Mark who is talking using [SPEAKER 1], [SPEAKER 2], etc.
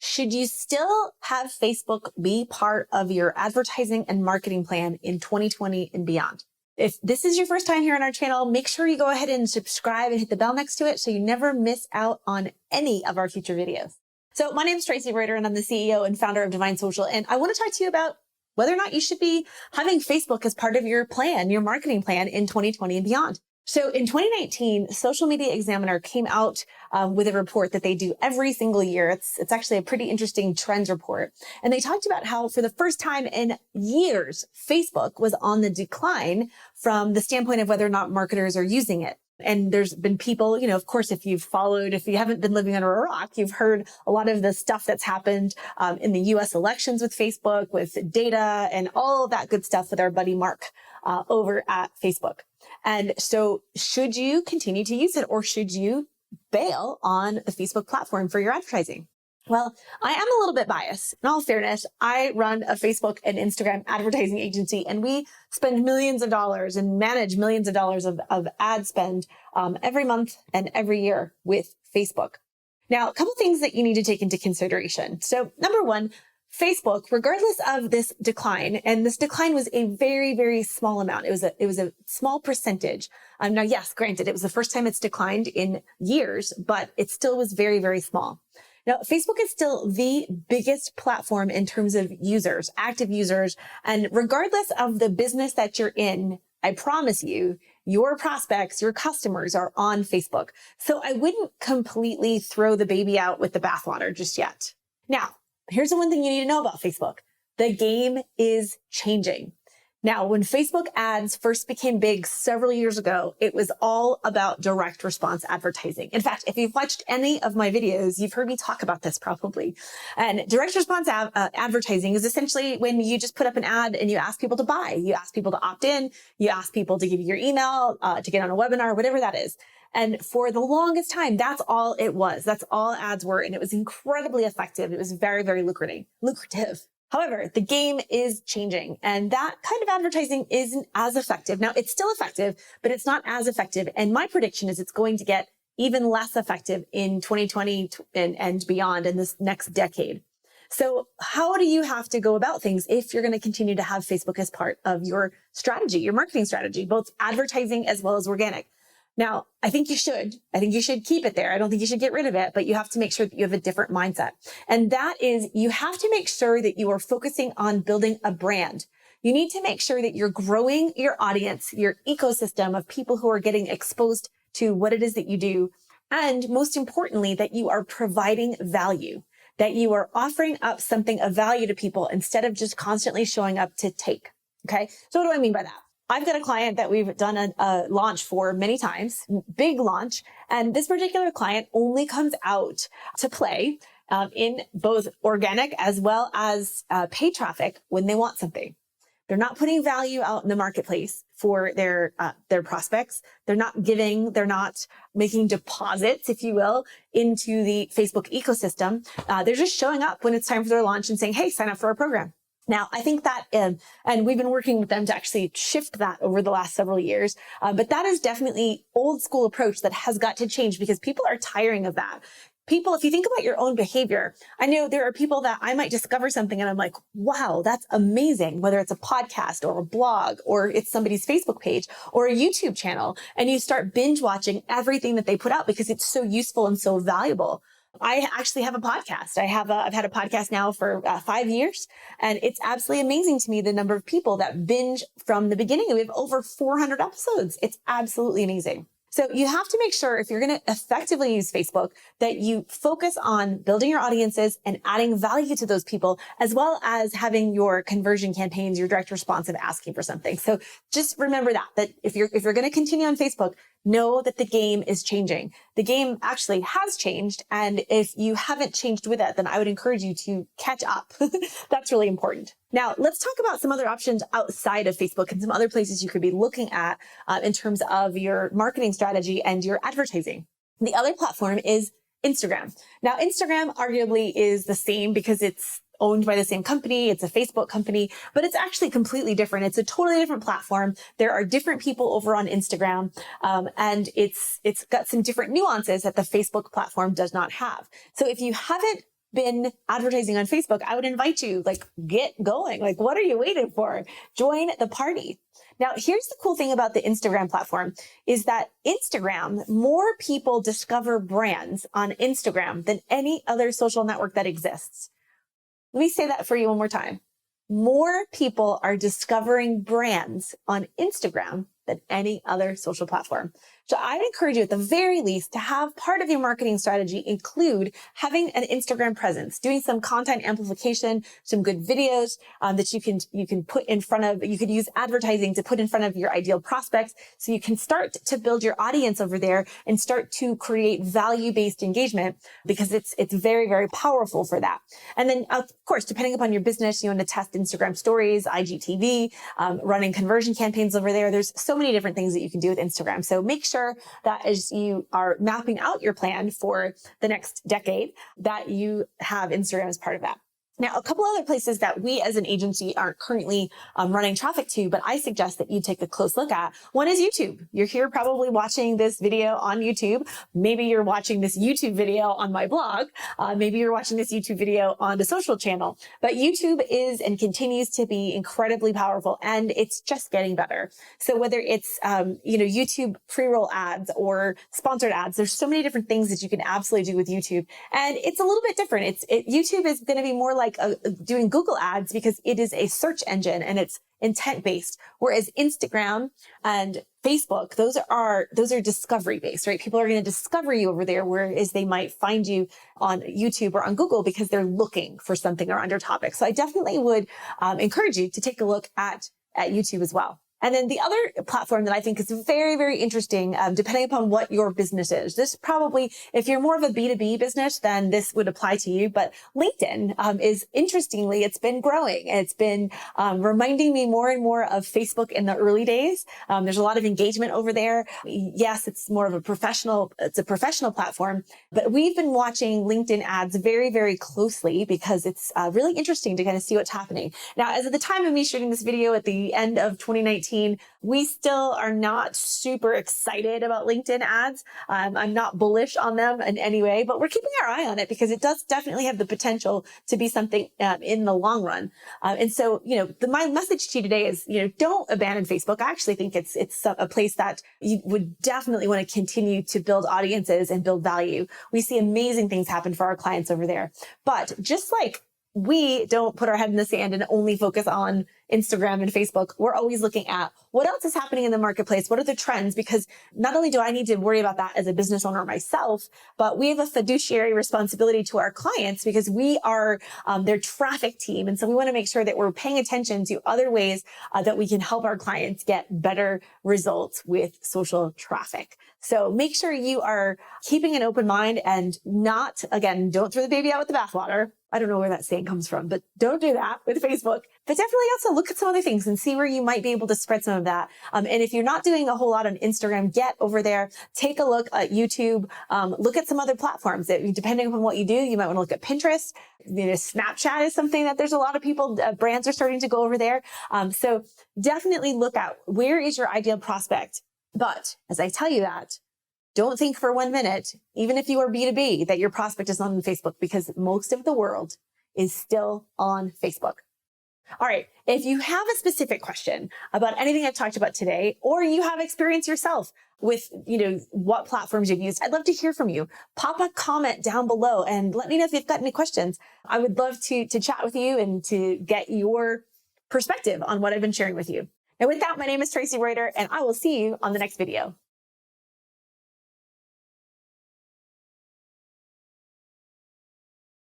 [SPEAKER 1] Should you still have Facebook be part of your advertising and marketing plan in 2020 and beyond? If this is your first time here on our channel, make sure you go ahead and subscribe and hit the bell next to it so you never miss out on any of our future videos. So my name is Tracy Reuter and I'm the CEO and founder of Divine Social. And I want to talk to you about whether or not you should be having Facebook as part of your plan, your marketing plan in 2020 and beyond. So in 2019, Social Media Examiner came out with a report that they do every single year. It's actually a pretty interesting trends report. And they talked about how for the first time in years, Facebook was on the decline from the standpoint of whether or not marketers are using it. And there's been people, of course, if you haven't been living under a rock, you've heard a lot of the stuff that's happened in the US elections with Facebook, with data and all of that good stuff with our buddy Mark over at Facebook. And so should you continue to use it or should you bail on the Facebook platform for your advertising? Well, I am a little bit biased. In all fairness, I run a Facebook and Instagram advertising agency, and we spend millions of dollars and manage millions of dollars of ad spend every month and every year with Facebook. Now, a couple things that you need to take into consideration. So number one, Facebook, regardless of this decline, and this decline was a very, very small amount. It was a small percentage. Now, yes, granted, it was the first time it's declined in years, but it still was very, very small. Now, Facebook is still the biggest platform in terms of users, active users. And regardless of the business that you're in, I promise you, your prospects, your customers are on Facebook. So I wouldn't completely throw the baby out with the bathwater just yet. Now, here's the one thing you need to know about Facebook. The game is changing. Now, when Facebook ads first became big several years ago, it was all about direct response advertising. In fact, if you've watched any of my videos, you've heard me talk about this probably. And direct response advertising is essentially when you just put up an ad and you ask people to buy. You ask people to opt in. You ask people to give you your email, to get on a webinar, whatever that is. And for the longest time, that's all it was. That's all ads were. And it was incredibly effective. It was very, very lucrative. However, the game is changing and that kind of advertising isn't as effective. Now, it's still effective, but it's not as effective. And my prediction is it's going to get even less effective in 2020 and beyond in this next decade. So how do you have to go about things if you're going to continue to have Facebook as part of your strategy, your marketing strategy, both advertising as well as organic? Now, I think you should keep it there. I don't think you should get rid of it, but you have to make sure that you have a different mindset. And that is, you have to make sure that you are focusing on building a brand. You need to make sure that you're growing your audience, your ecosystem of people who are getting exposed to what it is that you do. And most importantly, that you are providing value, that you are offering up something of value to people instead of just constantly showing up to take. Okay. So what do I mean by that? I've got a client that we've done a launch for many times, big launch. And this particular client only comes out to play in both organic as well as paid traffic when they want something. They're not putting value out in the marketplace for their prospects. They're not giving, they're not making deposits, if you will, into the Facebook ecosystem. They're just showing up when it's time for their launch and saying, hey, sign up for our program. Now, I think that, and we've been working with them to actually shift that over the last several years. But that is definitely old school approach that has got to change because people are tiring of that. People, if you think about your own behavior, I know there are people that I might discover something and I'm like, wow, that's amazing. Whether it's a podcast or a blog or it's somebody's Facebook page or a YouTube channel, and you start binge watching everything that they put out because it's so useful and so valuable. I actually have a podcast. I've had a podcast now for 5 years, and it's absolutely amazing to me the number of people that binge from the beginning. We have over 400 episodes. It's absolutely amazing. So you have to make sure if you're going to effectively use Facebook that you focus on building your audiences and adding value to those people, as well as having your conversion campaigns, your direct response of asking for something. So just remember that if you're going to continue on Facebook, know that the game is changing. The game actually has changed. And if you haven't changed with it, then I would encourage you to catch up. That's really important. Now, let's talk about some other options outside of Facebook and some other places you could be looking at in terms of your marketing strategy and your advertising. The other platform is Instagram. Now, Instagram arguably is the same because it's owned by the same company. It's a Facebook company, but it's actually completely different. It's a totally different platform. There are different people over on Instagram, and it's got some different nuances that the Facebook platform does not have. So if you haven't been advertising on Facebook, I would invite you, like, get going. Like, what are you waiting for? Join the party. Now, here's the cool thing about the Instagram platform is that Instagram, more people discover brands on Instagram than any other social network that exists. Let me say that for you one more time. More people are discovering brands on Instagram than any other social platform. So I'd encourage you at the very least to have part of your marketing strategy include having an Instagram presence, doing some content amplification, some good videos that you can put in front of, you could use advertising to put in front of your ideal prospects. So you can start to build your audience over there and start to create value-based engagement because it's very, very powerful for that. And then of course, depending upon your business, you want to test Instagram stories, IGTV, running conversion campaigns over there. There's so many different things that you can do with Instagram. So make sure that as you are mapping out your plan for the next decade, that you have Instagram as part of that. Now, a couple other places that we as an agency aren't currently running traffic to, but I suggest that you take a close look at. One is YouTube. You're here probably watching this video on YouTube. Maybe you're watching this YouTube video on my blog. Maybe you're watching this YouTube video on the social channel. But YouTube is and continues to be incredibly powerful, and it's just getting better. So whether it's YouTube pre-roll ads or sponsored ads, there's so many different things that you can absolutely do with YouTube, and it's a little bit different. YouTube is going to be more like doing Google ads because it is a search engine and it's intent based. Whereas Instagram and Facebook, those are discovery based, right? People are going to discover you over there, whereas they might find you on YouTube or on Google because they're looking for something or under topic. So I definitely would encourage you to take a look at YouTube as well. And then the other platform that I think is very, very interesting, depending upon what your business is. This probably, if you're more of a B2B business, then this would apply to you. But LinkedIn is interestingly, it's been growing. It's been reminding me more and more of Facebook in the early days. There's a lot of engagement over there. Yes, it's more of a professional platform, but we've been watching LinkedIn ads very, very closely because it's really interesting to kind of see what's happening. Now, as of the time of me shooting this video at the end of 2019, we still are not super excited about LinkedIn ads. I'm not bullish on them in any way, but we're keeping our eye on it because it does definitely have the potential to be something in the long run. And so, my message to you today is, don't abandon Facebook. I actually think it's a place that you would definitely want to continue to build audiences and build value. We see amazing things happen for our clients over there. But just like we don't put our head in the sand and only focus on Instagram and Facebook, we're always looking at what else is happening in the marketplace. What are the trends? Because not only do I need to worry about that as a business owner myself, but we have a fiduciary responsibility to our clients because we are their traffic team. And so we want to make sure that we're paying attention to other ways that we can help our clients get better results with social traffic. So make sure you are keeping an open mind and not, again, don't throw the baby out with the bathwater. I don't know where that saying comes from, but don't do that with Facebook. But definitely also look at some other things and see where you might be able to spread some of that. And if you're not doing a whole lot on Instagram, get over there, take a look at YouTube, look at some other platforms that depending upon what you do, you might want to look at Pinterest. Snapchat is something that there's a lot of people, brands are starting to go over there. So definitely look at where is your ideal prospect. But as I tell you that, don't think for 1 minute, even if you are B2B, that your prospect is not on Facebook because most of the world is still on Facebook. All right. If you have a specific question about anything I've talked about today, or you have experience yourself with, what platforms you've used, I'd love to hear from you. Pop a comment down below and let me know if you've got any questions. I would love to chat with you and to get your perspective on what I've been sharing with you. And with that, my name is Tracy Reuter, and I will see you on the next video.